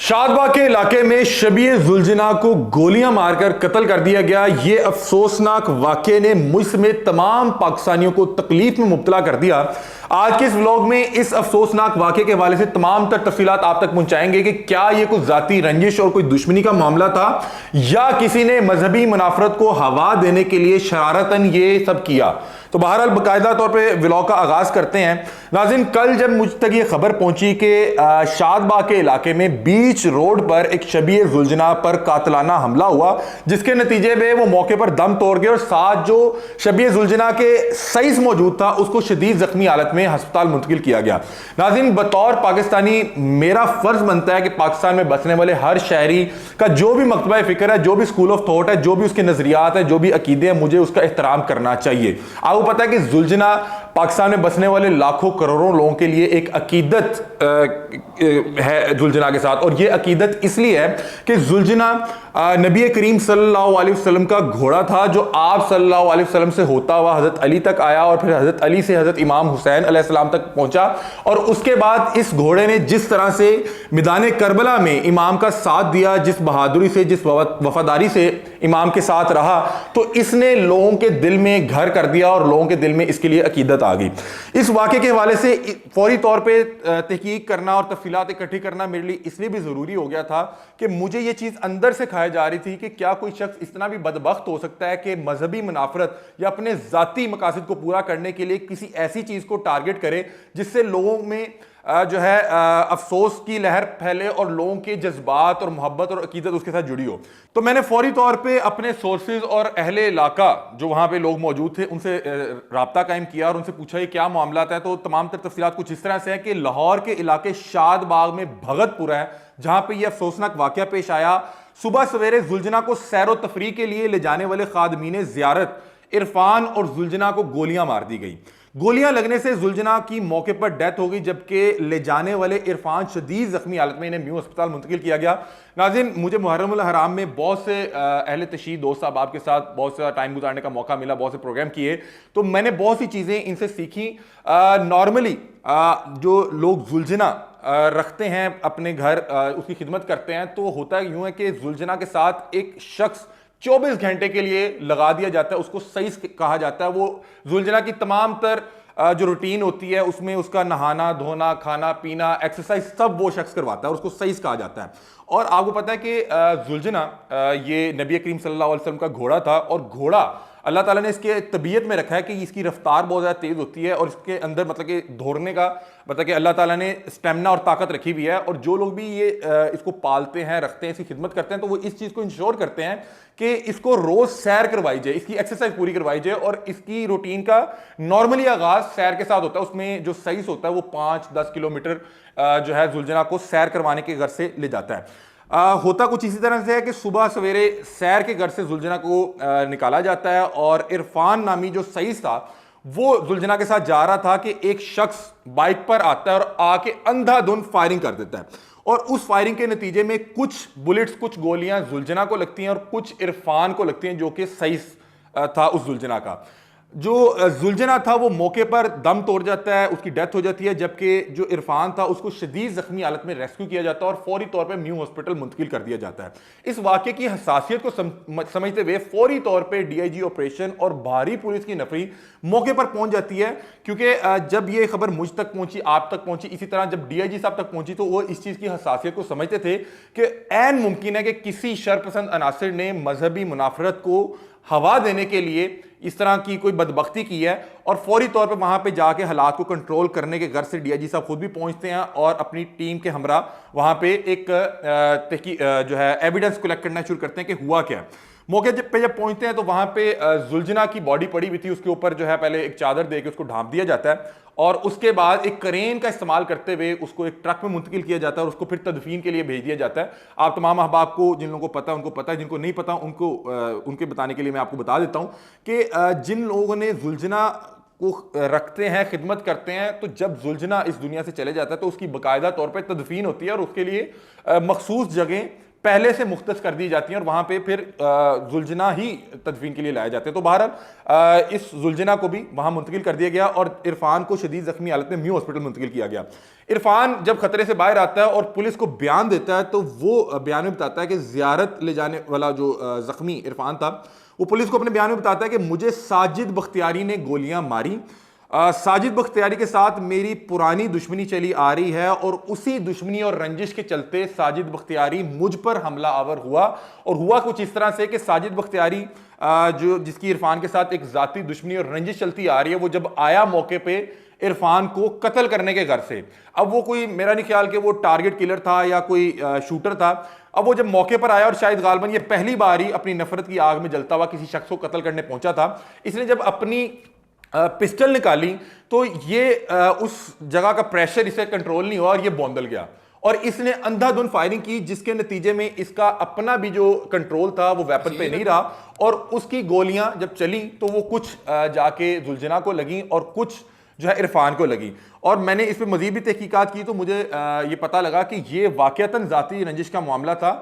शादबाग के इलाके में शबीए जुलजना को गोलियां मारकर कत्ल कर दिया गया। यह अफसोसनाक वाकये ने मुझ समेत तमाम पाकिस्तानियों को तकलीफ में मुब्तला कर दिया। आज के इस व्लॉग में इस अफसोसनाक वाकये के हवाले से तमाम तर तफसीलात आप तक पहुंचाएंगे कि क्या यह कोई जाती रंजिश और कोई दुश्मनी का मामला था या किसी ने मजहबी मुनाफरत को हवा देने के लिए शरारतन ये सब किया। तो बहरहाल बाकायदा तौर पे व्लॉग का आगाज करते हैं। नाज़रीन, कल जब मुझ तक ये खबर पहुंची कि शादबाग के इलाके में बीच रोड पर एक शबीए जुलजना पर कातलाना हमला हुआ, जिसके नतीजे में वो मौके पर दम तोड़ गए और साथ जो शबीए जुलजना के सईस मौजूद था उसको शदीद जख्मी हालत में अस्पताल मुंतकिल किया गया। नाज़रीन, बतौर पाकिस्तानी मेरा फर्ज बनता है कि पाकिस्तान में बसने वाले हर शहरी का जो भी मकतबा फिक्र है, जो भी स्कूल ऑफ थॉट है, जो भी उसके नजरियात है, जो भी अकीदे हैं, मुझे उसका एहतराम करना चाहिए। आपको पता है कि जुलजना पाकिस्तान में बसने वाले लाखों करोड़ों लोगों के लिए एक अकीदत है जुलजना के साथ, और यह अकीदत इसलिए है कि जुलजना नबी करीम सल्लल्लाहु अलैहि वसल्लम का घोड़ा था, जो आप सल्लल्लाहु अलैहि वसल्लम से होता हुआ हजरत अली तक आया और फिर हजरत अली से हजरत इमाम हुसैन अलैहिस्सलाम तक पहुंचा। और उसके बाद इस घोड़े ने जिस तरह से मैदान करबला में इमाम का साथ दिया, जिस बहादुरी से, जिस वफादारी से इमाम के साथ रहा, तो इसने लोगों के दिल में घर कर दिया और लोगों के दिल में इसके लिए अकीदत आ गई। इस वाक़े के हवाले से फौरी तौर पे तहकीक करना और तफसीलात इकट्ठी करना मेरे लिए इसलिए भी ज़रूरी हो गया था कि मुझे ये चीज़ अंदर से खाई जा रही थी कि क्या कोई शख्स इतना भी बदबख्त हो सकता है कि मजहबी मुनाफरत या अपने ज़ाती मकासद को पूरा करने के लिए किसी ऐसी चीज़ को टारगेट करे जिससे लोगों में जो है अफसोस की लहर फैले और लोगों के जज्बात और मोहब्बत और अकीदत उसके साथ जुड़ी हो। तो मैंने फौरी तौर पे अपने सोर्सेज और अहले इलाका जो वहाँ पे लोग मौजूद थे उनसे राब्ता कायम किया और उनसे पूछा ये क्या मामला है। तो तमाम तर तफसीलात कुछ इस तरह से है कि लाहौर के इलाके शादबाग में भगतपुरा है, जहाँ पे यह अफसोसनाक वाकया पेश आया। सुबह सवेरे जुलजना को सैर व तफरी के लिए ले जाने वाले खादमीन ज़ियारत इरफान और जुलजना को गोलियां मार दी गई। गोलियां लगने से जुलजना की मौके पर डेथ हो गई, जबकि ले जाने वाले इरफान शदीद जख्मी हालत में इन्हें म्यू अस्पताल मुंतकिल किया गया। नाज़रीन, मुझे मुहर्रम उल हराम में बहुत से अहले तशरीह दोस्त साहब के साथ बहुत सा टाइम गुजारने का मौका मिला, बहुत से प्रोग्राम किए, तो मैंने बहुत सी चीज़ें इनसे सीखी। नॉर्मली जो लोग जुलजना रखते हैं अपने घर, उसकी खिदमत करते हैं, तो होता यूं है कि जुलजना के साथ एक शख्स 24 घंटे के लिए लगा दिया जाता है, उसको सही कहा जाता है। वो जुलजना की तमाम तर जो रूटीन होती है उसमें उसका नहाना धोना, खाना पीना, एक्सरसाइज सब वो शख्स करवाता है और उसको सही कहा जाता है। और आपको पता है कि जुलजना ये नबी करीम सल्लल्लाहु अलैहि वसल्लम का घोड़ा था, और घोड़ा अल्लाह ताला ने इसके तबीयत में रखा है कि इसकी रफ्तार बहुत ज़्यादा तेज़ होती है और इसके अंदर मतलब कि दौड़ने का मतलब कि अल्लाह ताला ने स्टेमिना और ताकत रखी हुई है। और जो लोग भी ये इसको पालते हैं, रखते हैं, इसकी खिदमत करते हैं, तो वो इस चीज़ को इंश्योर करते हैं कि इसको रोज़ सैर करवाई जाए, इसकी एक्सरसाइज पूरी करवाई जाए। और इसकी रूटीन का नॉर्मली आगाज़ सैर के साथ होता है। उसमें जो सईस होता है वो 5-10 किलोमीटर जो है जुलजना को सैर करवाने के घर से ले जाता है। होता कुछ इसी तरह से है कि सुबह सवेरे सैर के घर से जुलजना को निकाला जाता है और इरफान नामी जो सईस था वो जुलजना के साथ जा रहा था कि एक शख्स बाइक पर आता है और आके अंधाधुंध फायरिंग कर देता है। और उस फायरिंग के नतीजे में कुछ बुलेट्स, कुछ गोलियां जुलजना को लगती हैं और कुछ इरफान को लगती हैं, जो कि सईस था उस जुलजना का। जो जुलजना था वो मौके पर दम तोड़ जाता है, उसकी डेथ हो जाती है, जबकि जो इरफान था उसको शदीद जख्मी हालत में रेस्क्यू किया जाता है और फौरी तौर पर म्यू हॉस्पिटल मुंतकिल कर दिया जाता है। इस वाक़े की हसासियत को समझते हुए फौरी तौर पर DIG ऑपरेशन और भारी पुलिस की नफरी मौके पर पहुंच जाती है, क्योंकि जब ये खबर मुझ तक पहुंची, आप तक पहुंची, इसी तरह जब DIG साहब तक पहुंची, तो वो इस चीज़ की हसासियत को समझते थे कि ऐन मुमकिन है कि किसी शरपसंद अनासिर ने मजहबी मुनाफरत को हवा देने के लिए इस तरह की कोई बदबख्ती की है। और फौरी तौर पे वहां पे जाके हालात को कंट्रोल करने के घर से DIG साहब खुद भी पहुंचते हैं और अपनी टीम के हमरा वहां पे एक जो है एविडेंस कलेक्ट करना शुरू करते हैं कि हुआ क्या। मौके पे जब पहुंचते हैं तो वहां पे जुलजना की बॉडी पड़ी हुई थी, उसके ऊपर जो है पहले एक चादर दे के उसको ढांप दिया जाता है और उसके बाद एक क्रेन का इस्तेमाल करते हुए उसको एक ट्रक में मुंतकिल किया जाता है और उसको फिर तदफीन के लिए भेज दिया जाता है। आप तमाम अहबाब को, जिन लोगों को पता है उनको पता है, जिनको नहीं पता उनको उनके बताने के लिए मैं आपको बता देता हूँ कि जिन लोगों ने जुलजना को रखते हैं, खिदमत करते हैं, तो जब जुलजना इस दुनिया से चले जाता है तो उसकी बाकायदा तौर पर तदफीन होती है और उसके लिए मखसूस जगह पहले से मुख्तस कर दी जाती हैं और वहां पे फिर जुलझना ही तदफीन के लिए लाए जाते हैं। तो बहरहाल इस जुलझना को भी वहां मुंतकिल कर दिया गया और इरफान को शदीद जख्मी हालत में म्यू हॉस्पिटल मुंतकिल किया गया। इरफान जब खतरे से बाहर आता है और पुलिस को बयान देता है तो वो बयान में बताता है कि जियारत ले जाने वाला जो जख्मी इरफान था वो पुलिस को अपने बयान में बताता है कि मुझे साजिद बख्तियारी ने गोलियां मारी। साजिद बख्तियारी के साथ मेरी पुरानी दुश्मनी चली आ रही है और उसी दुश्मनी और रंजिश के चलते साजिद बख्तियारी मुझ पर हमला आवर हुआ। और हुआ कुछ इस तरह से कि साजिद बख्तियारी जो जिसकी इरफान के साथ एक जाती दुश्मनी और रंजिश चलती आ रही है, वो जब आया मौके पे इरफान को कत्ल करने के घर से, अब वो कोई मेरा नहीं ख्याल कि वो टारगेट किलर था या कोई शूटर था। अब वो जब मौके पर आया और शायद गालबन ये पहली बार ही अपनी नफरत की आग में जलता हुआ किसी शख्स को कत्ल करने पहुंचा था, इसने जब अपनी पिस्टल निकाली तो ये उस जगह का प्रेशर इसे कंट्रोल नहीं हुआ और ये बौंदल गया और इसने अंधाधुंध फायरिंग की, जिसके नतीजे में इसका अपना भी जो कंट्रोल था वो वेपन पे नहीं रहा और उसकी गोलियां जब चली तो वो कुछ जाके जुलझना को लगी और कुछ जो है इरफान को लगी। और मैंने इस पर मजीद भी तहकीकात की तो मुझे ये पता लगा कि ये वाकयातन जाती रंजिश का मामला था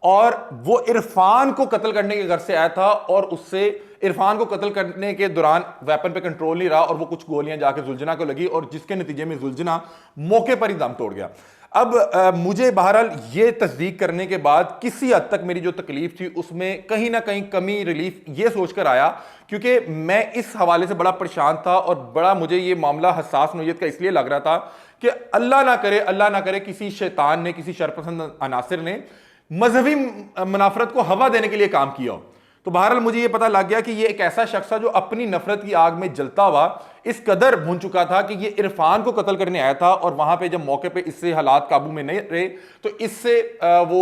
और वो इरफान को कत्ल करने के घर से आया था और उससे इरफान को कत्ल करने के दौरान वेपन पे कंट्रोल नहीं रहा और वो कुछ गोलियां जाके जुलझना को लगी और जिसके नतीजे में जुलझना मौके पर ही दम तोड़ गया। अब मुझे बहरहाल ये तस्दीक करने के बाद किसी हद तक मेरी जो तकलीफ थी उसमें कहीं ना कहीं कमी रिलीफ ये सोचकर आया, क्योंकि मैं इस हवाले से बड़ा परेशान था और बड़ा मुझे ये मामला हसास नौयत का इसलिए लग रहा था कि अल्लाह ना करे किसी शैतान ने, किसी शरपसंद अनासिर ने मजहबी मुनाफरत को हवा देने के लिए काम किया हो। तो बहरहाल मुझे यह पता लग गया कि यह एक ऐसा शख्स था जो अपनी नफरत की आग में जलता हुआ इस कदर भून चुका था कि यह इरफान को कत्ल करने आया था और वहां पे जब मौके पे इससे हालात काबू में नहीं रहे तो इससे वो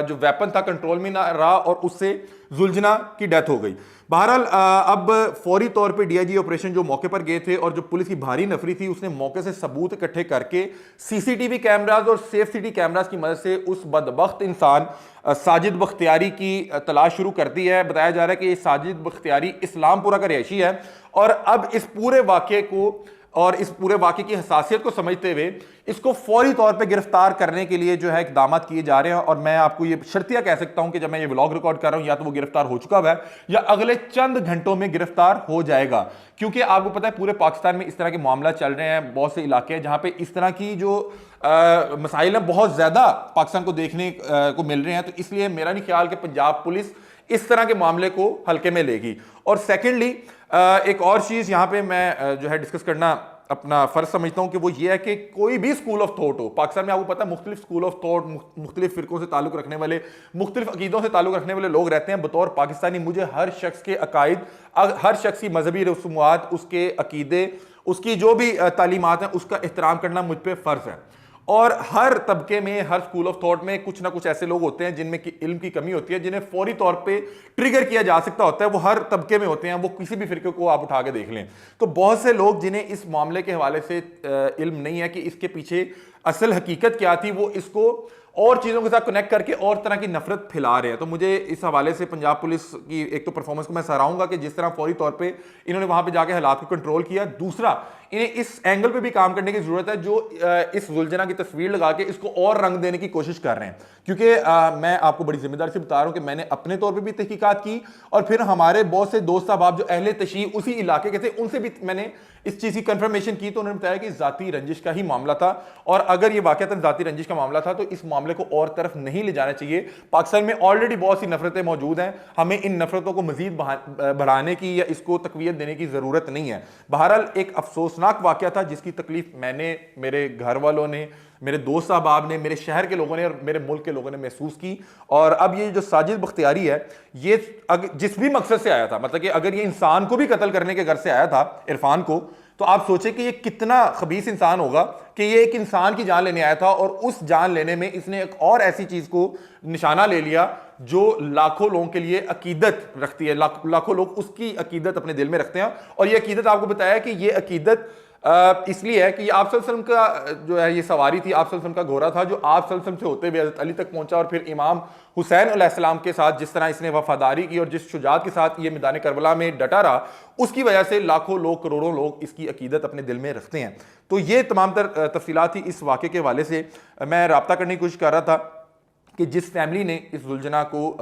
जो वेपन था कंट्रोल में ना रहा और उससे जुलझना की डेथ हो गई। बहरहाल अब फौरी तौर पे डीआईजी ऑपरेशन जो मौके पर गए थे और जो पुलिस की भारी नफरी थी उसने मौके से सबूत इकट्ठे करके सीसीटीवी कैमराज और सेफ सिटी कैमराज की मदद से उस बदबख्त इंसान साजिद बख्तियारी की तलाश शुरू कर दी है। बताया जा रहा है कि साजिद बख्तियारी इस्लामपुरा का रिहायशी है और अब इस पूरे वाक़े को और इस पूरे वाक़े की हसासियत को समझते हुए इसको फौरी तौर पे गिरफ्तार करने के लिए जो है इक़दाम किए जा रहे हैं। और मैं आपको ये शर्तिया कह सकता हूं कि जब मैं ये व्लॉग रिकॉर्ड कर रहा हूं या तो वो गिरफ्तार हो चुका हुआ है या अगले चंद घंटों में गिरफ्तार हो जाएगा, क्योंकि आपको पता है पूरे पाकिस्तान में इस तरह के मामला चल रहे हैं। बहुत से इलाके हैं जहां पर इस तरह की जो मसाइल हैं बहुत ज़्यादा पाकिस्तान को देखने को मिल रहे हैं। तो इसलिए मेरा नहीं ख्याल कि पंजाब पुलिस इस तरह के मामले को हल्के में लेगी। और सेकेंडली एक और चीज़ यहाँ पे मैं जो है डिस्कस करना अपना फ़र्ज समझता हूँ कि वो ये है कि कोई भी स्कूल ऑफ थॉट हो पाकिस्तान में, आपको पता है मुख्तलिफ स्कूल ऑफ थॉट, मुख्तलिफ फ़िरकों से ताल्लुक़ रखने वाले, मुख्तलिफ अकीदों से ताल्लुक़ रखने वाले लोग रहते हैं। बतौर पाकिस्तानी मुझे हर शख्स के अकायद, हर शख्स की मजहबी रसूमात, उसके अकीदे, उसकी जो भी तालीमात हैं उसका एहतराम करना मुझ पर फ़र्ज़ है। और हर तबके में, हर स्कूल ऑफ थॉट में कुछ ना कुछ ऐसे लोग होते हैं जिनमें इल्म की कमी होती है, जिन्हें फौरी तौर पे ट्रिगर किया जा सकता होता है। वो हर तबके में होते हैं, वो किसी भी फिरके को आप उठा के देख लें। तो बहुत से लोग जिन्हें इस मामले के हवाले से इल्म नहीं है कि इसके पीछे असल हकीकत क्या थी, वो इसको और चीज़ों के साथ कनेक्ट करके और तरह की नफरत फैला रहे हैं। तो मुझे इस हवाले से पंजाब पुलिस की एक तो परफॉर्मेंस को मैं सराहूंगा कि जिस तरह फौरी तौर पे इन्होंने वहां पे जाके हालात को कंट्रोल किया। दूसरा, इन्हें इस एंगल पे भी काम करने की जरूरत है जो इस जुलझना की तस्वीर लगा के इसको और रंग देने की कोशिश कर रहे हैं, क्योंकि मैं आपको बड़ी जिम्मेदारी से बता रहा हूं कि मैंने अपने तौर पर भी तहकीकात की और फिर हमारे बहुत से दोस्त साहब जो अहले तशी उसी इलाके के थे उनसे भी मैंने इस चीज़ की कंफर्मेशन की। तो उन्होंने बताया कि जाती रंजिश का ही मामला था और अगर ये वाकयातन जाती रंजिश का मामला था तो इस मामले को और तरफ नहीं ले जाना चाहिए। पाकिस्तान में ऑलरेडी बहुत सी नफरतें मौजूद हैं, हमें इन नफरतों को मजीद बढ़ाने की या इसको तकवीत देने की ज़रूरत नहीं है। बहरहाल एक अफसोसनाक वाकया था जिसकी तकलीफ मैंने, मेरे घर वालों ने, मेरे दोस्त साहब ने, मेरे शहर के लोगों ने और मेरे मुल्क के लोगों ने महसूस की। और अब ये जो साजिद बख्तियारी है ये जिस भी मकसद से आया था, मतलब कि अगर ये इंसान को भी कत्ल करने के घर से आया था, इरफान को, तो आप सोचें कि ये कितना खबीस इंसान होगा कि ये एक इंसान की जान लेने आया था और उस जान लेने में इसने एक और ऐसी चीज़ को निशाना ले लिया जो लाखों लोगों के लिए अकीदत रखती है। लाखों लोग उसकी अकीदत अपने दिल में रखते हैं और ये अकीदत, आपको बताया कि ये अकीदत इसलिए है कि आप सल्लल्लाहु अलैहि वसल्लम का जो है ये सवारी थी, आप सल्लल्लाहु अलैहि वसल्लम का घोड़ा था जो आप सल्लल्लाहु अलैहि वसल्लम से होते हुए हज़रत अली तक पहुंचा और फिर इमाम हुसैन अलैहिस्सलाम के साथ जिस तरह इसने वफादारी की और जिस शुजात के साथ ये मैदान करबला में डटा रहा, उसकी वजह से लाखों लोग, करोड़ों लोग इसकी अकीदत अपने दिल में रखते हैं। तो ये तमाम तर तफसीलात थी इस वाक़े के हवाले से मैं रब्ता करने की कोशिश कर रहा था कि जिस फैमिली ने इस जुलझना को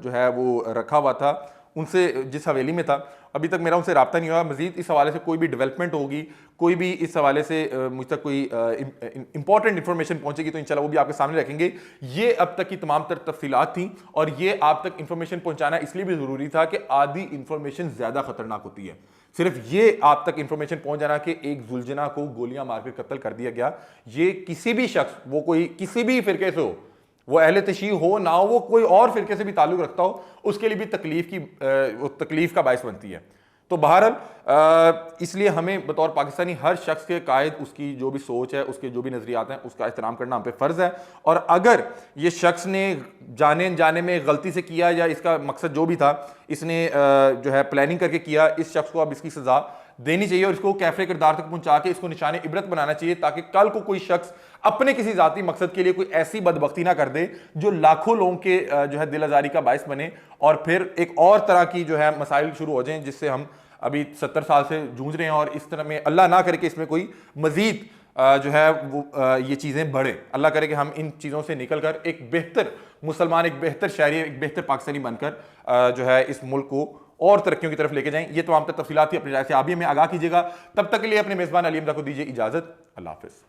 जो है वो रखा हुआ था, उनसे जिस हवेली में था, अभी तक मेरा उनसे रब्ता नहीं हुआ। मजीद इस हवाले से कोई भी डेवलपमेंट होगी, कोई भी इस हवाले से मुझ तक कोई इंपॉर्टेंट इंफॉर्मेशन पहुंचेगी तो इंशाल्लाह वो भी आपके सामने रखेंगे। ये अब तक की तमाम तर तफसीलात थी और ये आप तक इंफॉर्मेशन पहुंचाना इसलिए भी जरूरी था कि आधी इंफॉर्मेशन ज्यादा खतरनाक होती है। सिर्फ ये आप तक इंफॉर्मेशन पहुंच जाना कि एक जुलझना को गोलियां मारकर कत्ल कर दिया गया, ये किसी भी शख्स, वो कोई किसी भी फिरके से हो, वो अहले तशी हो ना हो, वो कोई और फिरके से भी ताल्लुक रखता हो, उसके लिए भी तकलीफ का बायस बनती है। तो बहरहाल इसलिए हमें बतौर पाकिस्तानी हर शख्स के कायद उसकी जो भी सोच है, उसके जो भी नजरियात हैं, उसका एहतराम करना हम पे फर्ज है। और अगर ये शख्स ने जाने में गलती से किया या इसका मकसद जो भी था, इसने जो है प्लानिंग करके किया, इस शख्स को अब इसकी सजा देनी चाहिए और इसको कैफे किरदार तक पहुंचा के इसको निशाने इबरत बनाना चाहिए, ताकि कल को कोई शख्स अपने किसी जाती मकसद के लिए कोई ऐसी बदबख्ती ना कर दे जो लाखों लोगों के जो है दिल आजारी का बायस बने और फिर एक और तरह की जो है मसाइल शुरू हो जाएं, जिससे हम अभी 70 साल से जूझ रहे हैं। और इस तरह में अल्लाह ना करे कि इसमें कोई मजीद जो है वो ये चीज़ें बढ़े। अल्लाह करे कि हम इन चीज़ों से निकल कर एक बेहतर मुसलमान, एक बेहतर शहरी, एक बेहतर पाकिस्तानी बनकर जो है इस मुल्क को और तरक्कियों की तरफ लेके जाएं। ये तमाम तफसीलात थी, अपनी राय से आप भी हमें आगाह कीजिएगा। तब तक के लिए अपने मेज़बान अली हमजा को दीजिए इजाज़त। अल्लाह हाफ़िज़।